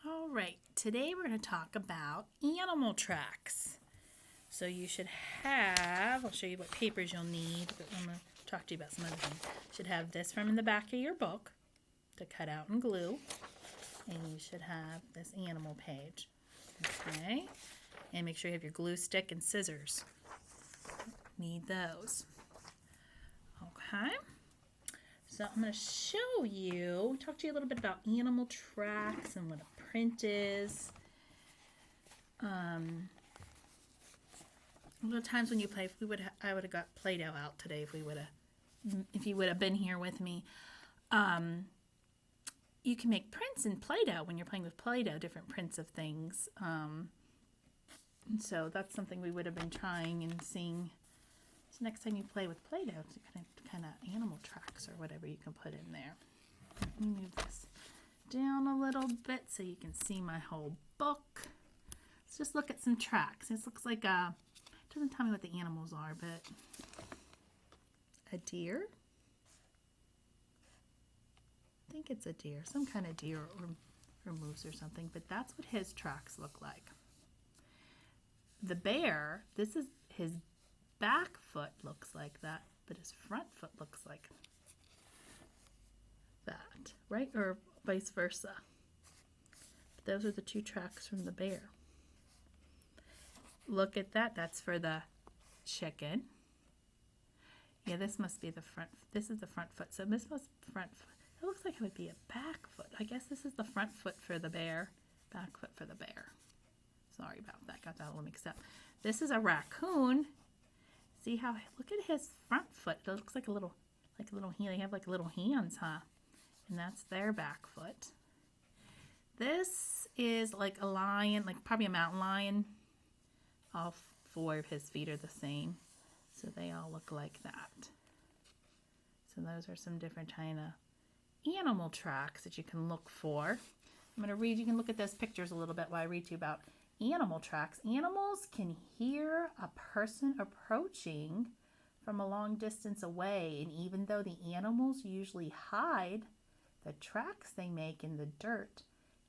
All right, today we're going to talk about animal tracks. So you should have, I'll show you what papers you'll need, but I'm going to talk to you about some other things. You should have this from in the back of your book to cut out and glue. And you should have this animal page. Okay, and make sure you have your glue stick and scissors. Need those. Okay. So I'm going to show you, talk to you a little bit about animal tracks and what a print is. A lot of times when you play, I would have got Play-Doh out today if you would have been here with me. You can make prints in Play-Doh when you're playing with Play-Doh, different prints of things. And so that's something we would have been trying and seeing. So next time you play with Play-Doh, kind of animal tracks or whatever you can put in there. Let me move this down a little bit so you can see my whole book. Let's just look at some tracks. This looks like it doesn't tell me what the animals are, but a deer. I think it's a deer, some kind of deer or moose or something, but that's what his tracks look like. The bear, this is his back foot looks like that, but his front foot looks like that, right? Or vice versa. But those are the two tracks from the bear. Look at that. That's for the chicken. Yeah, this must be the front. This is the front foot. So this was front foot. It looks like it would be a back foot. I guess this is the front foot for the bear, back foot for the bear. Sorry about that. Got that a little mixed up. This is a raccoon. See how, look at his front foot. It looks like a little hand. They have like little hands, huh? And that's their back foot. This is like a lion, like probably a mountain lion. All four of his feet are the same. So they all look like that. So those are some different kind of animal tracks that you can look for. I'm going to read, you can look at those pictures a little bit while I read to you about animal tracks. Animals can hear a person approaching from a long distance away, and even though the animals usually hide, the tracks they make in the dirt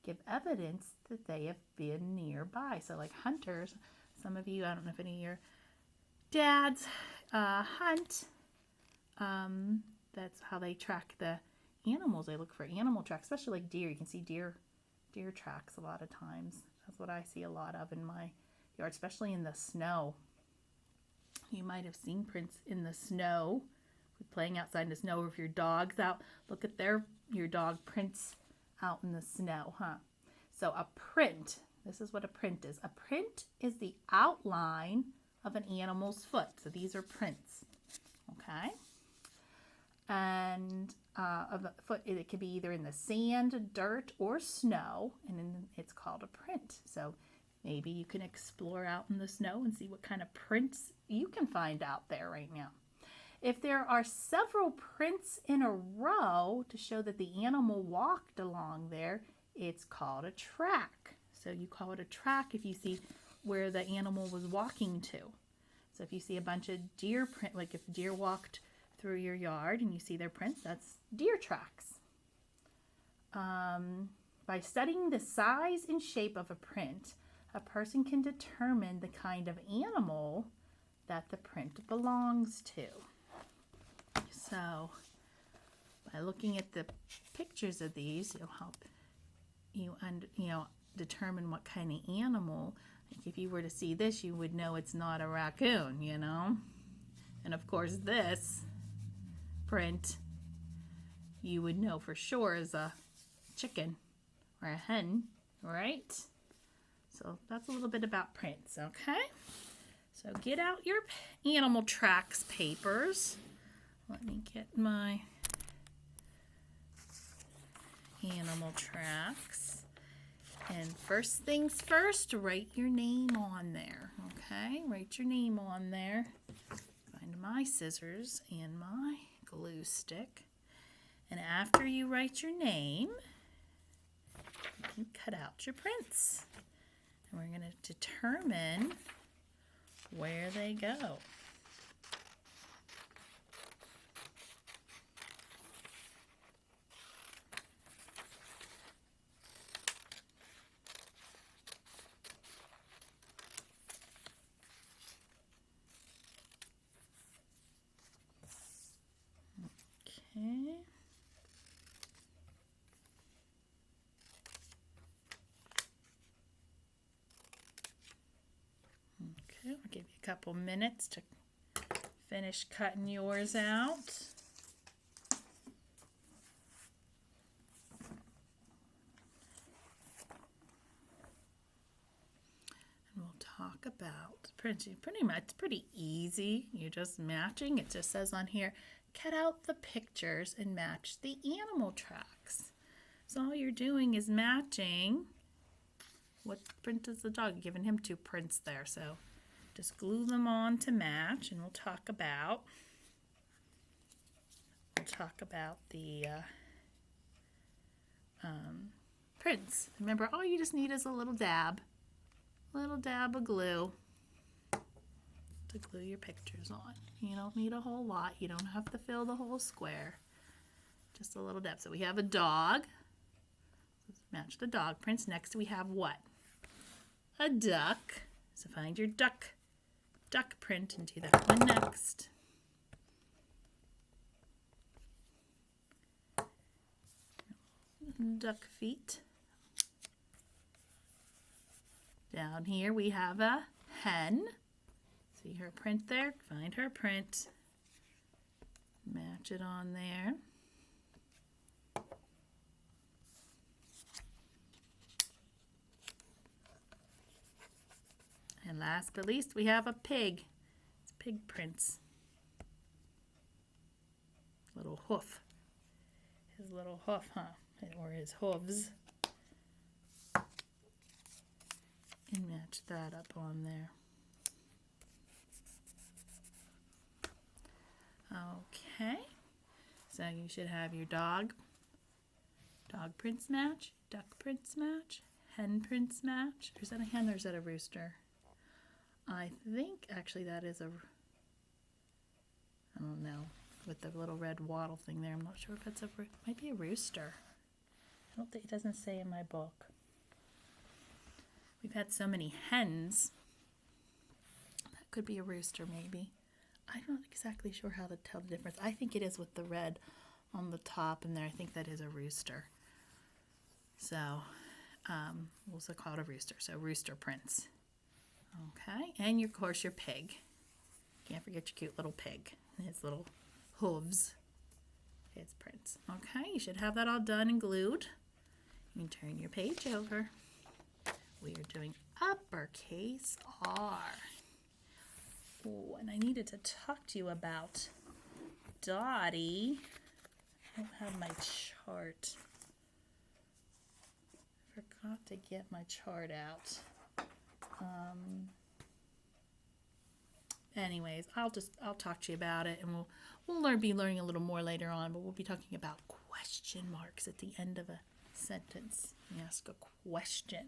give evidence that they have been nearby. So like hunters, some of you, I don't know if any of your dads hunt. That's how they track the animals. They look for animal tracks, especially like deer. You can see deer tracks a lot of times. That's what I see a lot of in my yard, especially in the snow. You might have seen prints in the snow, playing outside in the snow, or if your dog's out, look at your dog prints out in the snow, huh? So a print, this is what a print is. A print is the outline of an animal's foot. So these are prints, okay? And of a foot, it could be either in the sand, dirt, or snow, and it's called a print. So maybe you can explore out in the snow and see what kind of prints you can find out there right now. If there are several prints in a row to show that the animal walked along there, it's called a track. So you call it a track if you see where the animal was walking to. So if you see a bunch of deer print, like if deer walked through your yard and you see their prints, that's deer tracks. By studying the size and shape of a print, a person can determine the kind of animal that the print belongs to. So by looking at the pictures of these, it'll help you determine what kind of animal. Like if you were to see this, you would know it's not a raccoon, And of course this print you would know for sure is a chicken or a hen, right? So that's a little bit about prints, okay? So get out your animal tracks papers. Let me get my animal tracks. And first things first, write your name on there, okay? Write your name on there. Find my scissors and my glue stick. And after you write your name, you can cut out your prints. And we're going to determine where they go. give you a couple minutes to finish cutting yours out. And we'll talk about pretty much, it's pretty easy. You're just matching. It just says on here, cut out the pictures and match the animal tracks. So all you're doing is matching. What print is the dog? You're giving him 2 prints there. So just glue them on to match, and we'll talk about the prints. Remember, all you just need is a little dab of glue to glue your pictures on. You don't need a whole lot. You don't have to fill the whole square. Just a little dab. So we have a dog. Let's match the dog prints. Next we have what? A duck. So find your duck print and do that one next. Duck feet. Down here we have a hen. See her print there? Find her print. Match it on there. And last but least, we have a pig. It's pig prints. Little hoof. His little hoof, huh? Or his hooves. And match that up on there. Okay. So you should have your dog prints match, duck prints match, hen prints match. Or is that a hen or is that a rooster? I think actually that is I don't know, with the little red wattle thing there. I'm not sure if it's might be a rooster. I don't think, it doesn't say in my book. We've had so many hens. That could be a rooster maybe. I'm not exactly sure how to tell the difference. I think it is with the red on the top and there. I think that is a rooster. So we'll also call it a rooster. So rooster prints. Okay, and of course your pig. Can't forget your cute little pig and his little hooves, his prints. Okay, you should have that all done and glued. You can turn your page over. We are doing uppercase R. Oh, and I needed to talk to you about Dottie. I don't have my chart. I forgot to get my chart out. Anyways, I'll talk to you about it, and we'll be learning a little more later on, but we'll be talking about question marks at the end of a sentence. You ask a question.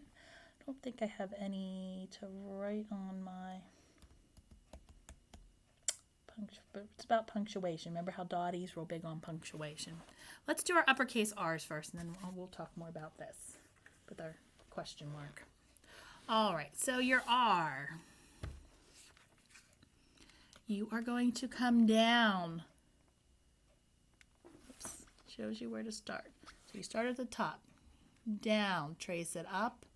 I don't think I have any to write on my but it's about punctuation. Remember how Dottie's real big on punctuation. Let's do our uppercase R's first, and then we'll talk more about this with our question mark. All right, so your R. You are going to come down. Oops, shows you where to start. So you start at the top, down, trace it up,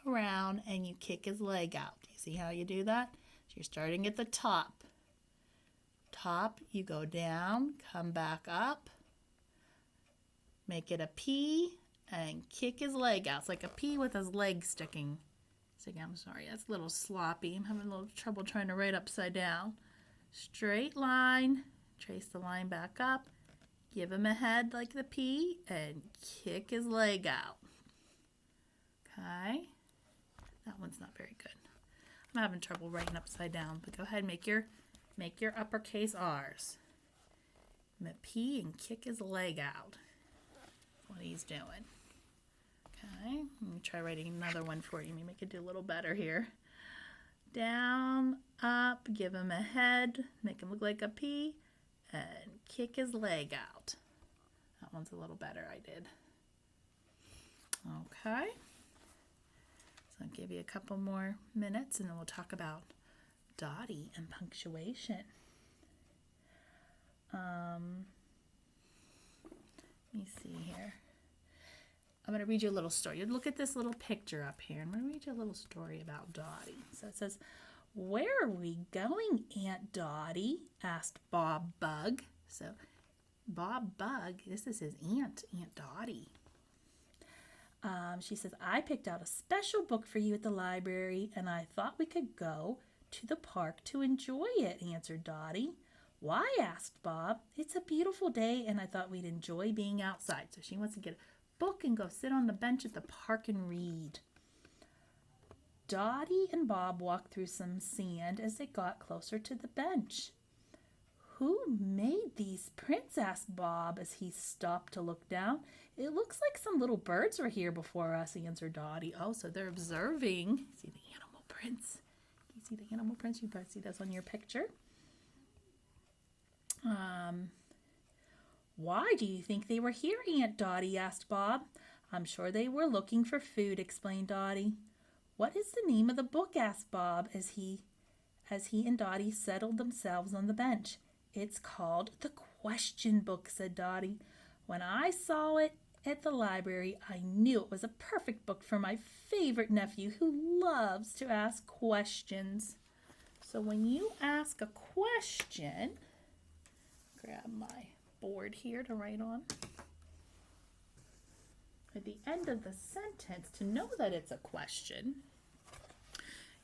around, and you kick his leg out. Do you see how you do that? So you're starting at the top. Top, you go down, come back up, make it a P, and kick his leg out. It's like a P with his leg sticking. I'm sorry, that's a little sloppy. I'm having a little trouble trying to write upside down. Straight line, trace the line back up, give him a head like the P, and kick his leg out. Okay, that one's not very good. I'm having trouble writing upside down, but go ahead and make your uppercase R's. A P and kick his leg out. That's what he's doing. Okay, let me try writing another one for you. Maybe I could do a little better here. Down, up, give him a head, make him look like a P, and kick his leg out. That one's a little better, I did. Okay. So I'll give you a couple more minutes, and then we'll talk about Dottie and punctuation. Let me see here. I'm going to read you a little story. You look at this little picture up here. I'm going to read you a little story about Dottie. So it says, Where are we going, Aunt Dottie? Asked Bob Bug. So Bob Bug, this is his aunt, Aunt Dottie. She says, I picked out a special book for you at the library, and I thought we could go to the park to enjoy it, answered Dottie. Why? Asked Bob. It's a beautiful day, and I thought we'd enjoy being outside. So she wants to get a book and go sit on the bench at the park and read. Dottie and Bob walked through some sand as they got closer to the bench. Who made these prints? Asked Bob as he stopped to look down. It looks like some little birds were here before us, answered Dottie. Oh, so they're observing. See the animal prints? Can you see the animal prints? You probably see those on your picture. Why do you think they were here, Aunt Dottie? Asked Bob. I'm sure they were looking for food, explained Dottie. What is the name of the book? Asked Bob as he and Dottie settled themselves on the bench. It's called The Question Book, said Dottie. When I saw it at the library, I knew it was a perfect book for my favorite nephew who loves to ask questions. So when you ask a question, grab my board here to write on. At the end of the sentence, to know that it's a question,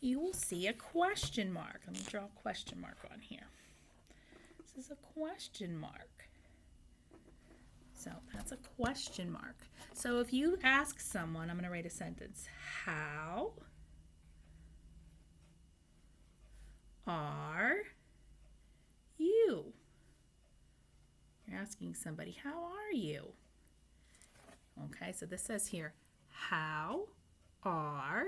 you will see a question mark. Let me draw a question mark on here. This is a question mark. So that's a question mark. So if you ask someone, I'm going to write a sentence. How are you? You're asking somebody, how are you? Okay, so this says here, how are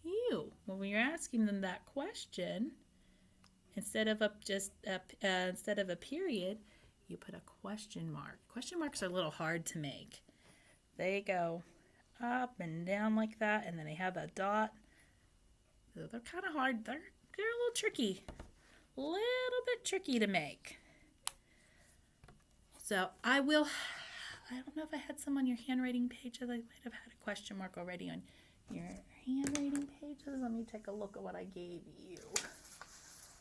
you? Well, when you're asking them that question, instead of a period, you put a question mark. Question marks are a little hard to make. They go up and down like that, and then they have a dot. So they're kind of hard. They're a little tricky. A little bit tricky to make. So I don't know if I had some on your handwriting pages. I might have had a question mark already on your handwriting pages. Let me take a look at what I gave you.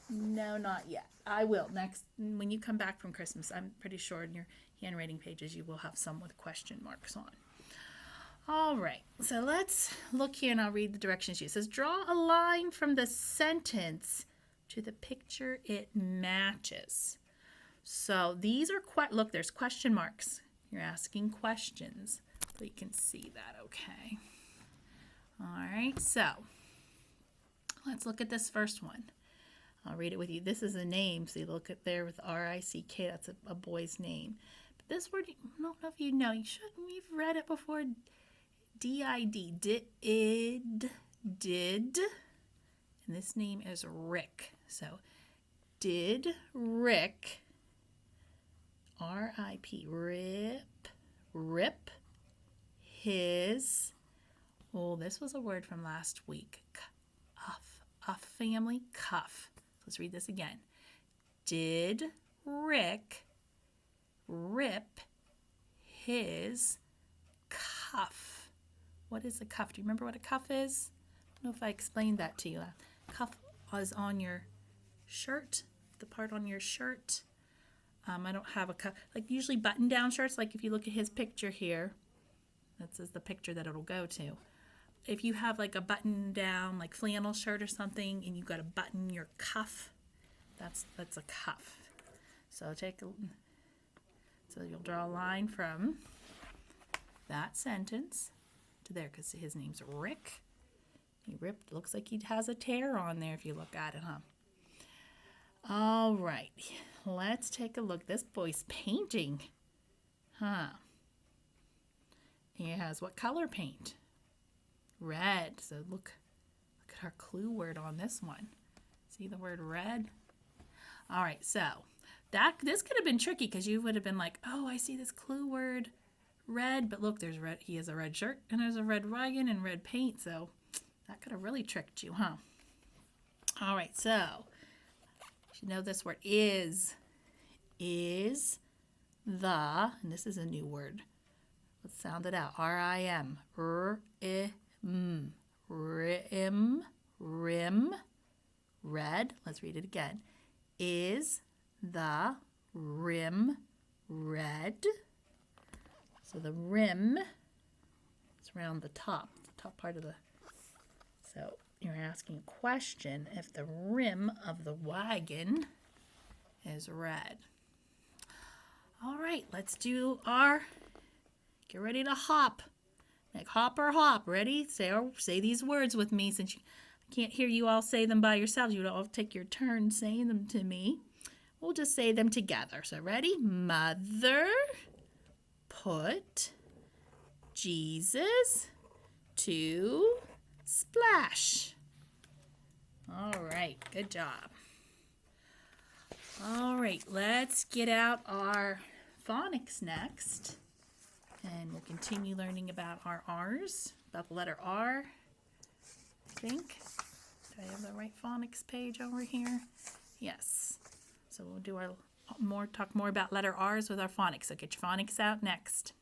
No, not yet. I will. Next, when you come back from Christmas, I'm pretty sure in your handwriting pages you will have some with question marks on. All right, so let's look here and I'll read the directions used. It says, draw a line from the sentence to the picture it matches. So these are look, there's question marks. You're asking questions. So you can see that, okay. All right, so let's look at this first one. I'll read it with you. This is a name. So you look at there with R-I-C-K. That's a boy's name. But this word, I don't know if you know. You should. We've read it before. D-I-D. Did. And this name is Rick. So did Rick, R-I-P, rip his, this was a word from last week, a family cuff. Let's read this again. Did Rick rip his cuff? What is a cuff? Do you remember what a cuff is? I don't know if I explained that to you. A cuff is on your shirt, the part on your shirt. I don't have a cuff. Like usually button-down shirts, like if you look at his picture here, this is the picture that it'll go to. If you have like a button-down, like flannel shirt or something, and you've got to button your cuff, that's a cuff. So you'll draw a line from that sentence to there, because his name's Rick. He ripped. Looks like he has a tear on there if you look at it, huh? All right, let's take a look. This boy's painting, huh? He has what color paint? Red. So look at our clue word on this one. See the word red? All right, so this could have been tricky because you would have been like, oh, I see this clue word red, but look, there's red. He has a red shirt and there's a red wagon and red paint, so that could have really tricked you, huh? All right, so you should know this word is the, and this is a new word. Let's sound it out. R-I-M. Rim. Rim. Red. Let's read it again. Is the rim red? So the rim is around the top part of the, so you're asking a question if the rim of the wagon is red. All right, let's do our, get ready to hop. Like hop or hop. Ready? Say these words with me since I can't hear you all say them by yourselves. You all take your turn saying them to me. We'll just say them together. So ready? Mother put Jesus to splash. All right, good job. All right, let's get out our phonics next. And we'll continue learning about our R's, about the letter R, I think. Do I have the right phonics page over here? Yes. So we'll do talk more about letter R's with our phonics. So get your phonics out next.